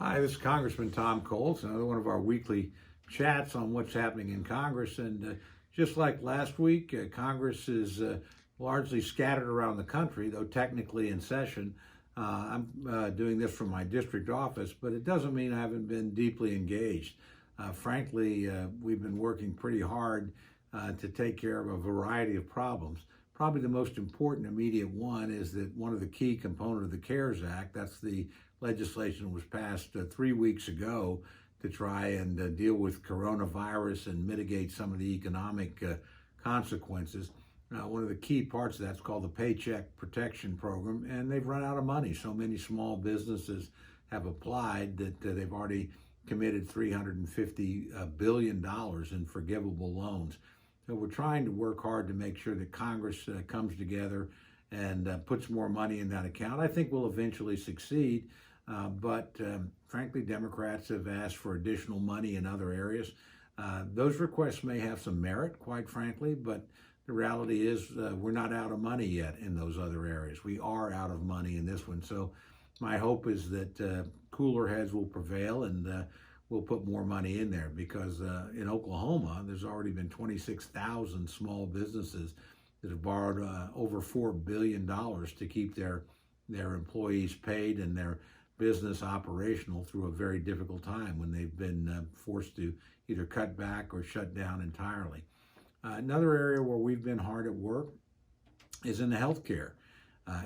Hi, this is Congressman Tom Coles, another one of our weekly chats on what's happening in Congress. And just like last week, Congress is largely scattered around the country, though technically in session. I'm doing this from my district office, but it doesn't mean I haven't been deeply engaged. Frankly, we've been working pretty hard to take care of a variety of problems. Probably the most important immediate one is that one of the key components of the CARES Act, that's the legislation that was passed 3 weeks ago to try and deal with coronavirus and mitigate some of the economic consequences. One of the key parts of that's called the Paycheck Protection Program, and they've run out of money. So many small businesses have applied that they've already committed $350 billion in forgivable loans. So we're trying to work hard to make sure that Congress comes together and puts more money in that account. I think we'll eventually succeed, but frankly, Democrats have asked for additional money in other areas. Those requests may have some merit, quite frankly, but the reality is we're not out of money yet in those other areas. We are out of money in this one. So my hope is that cooler heads will prevail and we'll put more money in there, because in Oklahoma, there's already been 26,000 small businesses that have borrowed over $4 billion to keep their employees paid and their business operational through a very difficult time when they've been forced to either cut back or shut down entirely. Another area where we've been hard at work is in the healthcare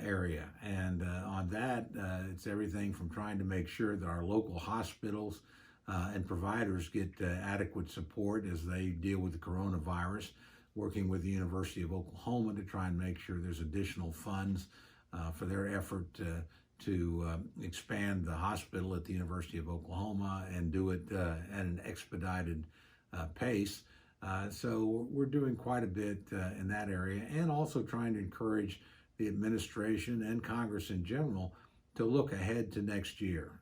area. And on that, it's everything from trying to make sure that our local hospitals and providers get adequate support as they deal with the coronavirus, working with the University of Oklahoma to try and make sure there's additional funds for their effort to expand the hospital at the University of Oklahoma and do it at an expedited pace. So we're doing quite a bit in that area, and also trying to encourage the administration and Congress in general to look ahead to next year.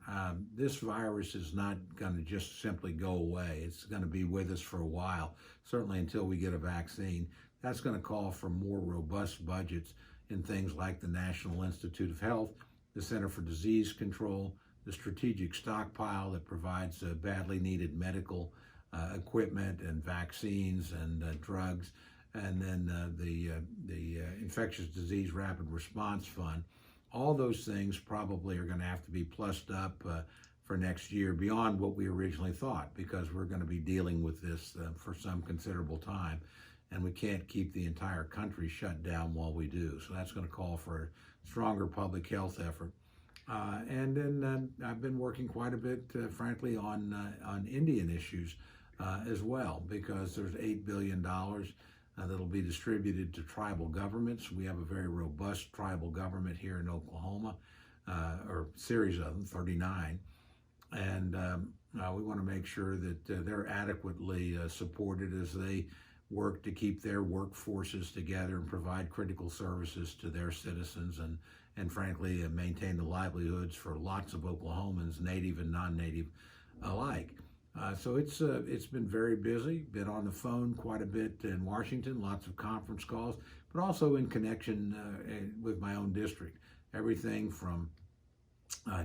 This virus is not going to just simply go away. It's going to be with us for a while, certainly until we get a vaccine. That's going to call for more robust budgets in things like the National Institute of Health, the Center for Disease Control, the strategic stockpile that provides badly needed medical equipment and vaccines and drugs, and then the Infectious Disease Rapid Response Fund. All those things probably are going to have to be plussed up for next year beyond what we originally thought, because we're going to be dealing with this for some considerable time, and we can't keep the entire country shut down while we do. So that's going to call for a stronger public health effort. And then I've been working quite a bit, frankly, on Indian issues as well, because there's $8 billion that'll be distributed to tribal governments. We have a very robust tribal government here in Oklahoma, or series of them, 39. And we want to make sure that they're adequately supported as they work to keep their workforces together and provide critical services to their citizens and frankly, maintain the livelihoods for lots of Oklahomans, native and non-native alike. So it's been very busy, been on the phone quite a bit in Washington, lots of conference calls, but also in connection with my own district. Everything from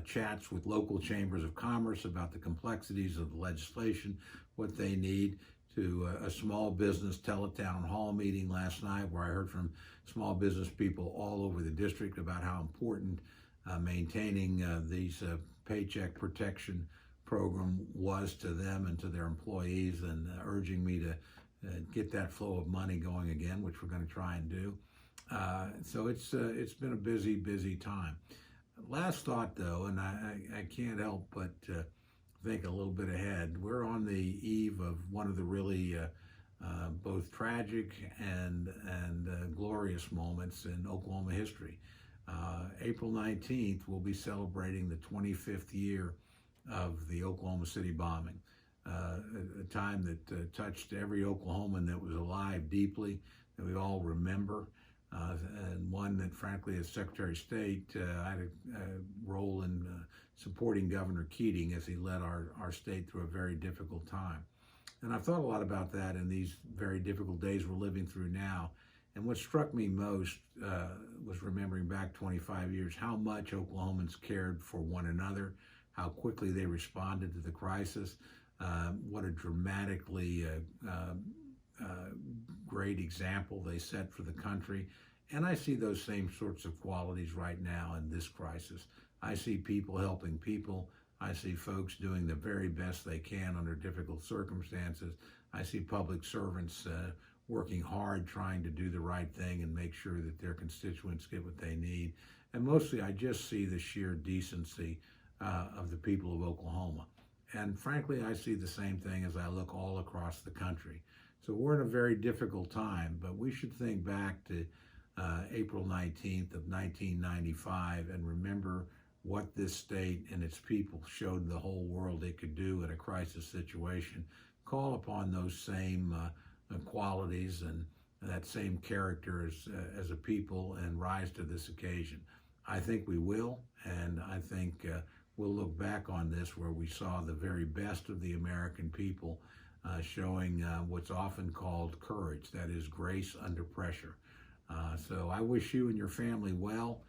chats with local chambers of commerce about the complexities of the legislation, what they need, to a small business teletown hall meeting last night where I heard from small business people all over the district about how important maintaining these Paycheck Protection Program was to them and to their employees, and urging me to get that flow of money going again, which we're going to try and do. So it's been a busy time. Last thought though, and I can't help but think a little bit ahead. We're on the eve of one of the really both tragic and glorious moments in Oklahoma history. April 19th, we'll be celebrating the 25th year of the Oklahoma City bombing, a time that touched every Oklahoman that was alive deeply, that we all remember, and one that, frankly, as Secretary of State, I had a role in supporting Governor Keating as he led our state through a very difficult time. And I've thought a lot about that in these very difficult days we're living through now. And what struck me most was remembering back 25 years, how much Oklahomans cared for one another, how quickly they responded to the crisis, what a dramatically great example they set for the country. And I see those same sorts of qualities right now in this crisis. I see people helping people. I see folks doing the very best they can under difficult circumstances. I see public servants working hard, trying to do the right thing and make sure that their constituents get what they need. And mostly, I just see the sheer decency of the people of Oklahoma. And frankly, I see the same thing as I look all across the country. So we're in a very difficult time, but we should think back to April 19th of 1995 and remember what this state and its people showed the whole world it could do in a crisis situation. Call upon those same qualities and that same character as a people and rise to this occasion. I think we will, and I think we'll look back on this where we saw the very best of the American people showing what's often called courage, that is grace under pressure. So I wish you and your family well.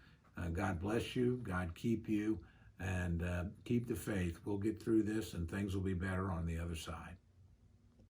God bless you, God keep you, and keep the faith. We'll get through this and things will be better on the other side.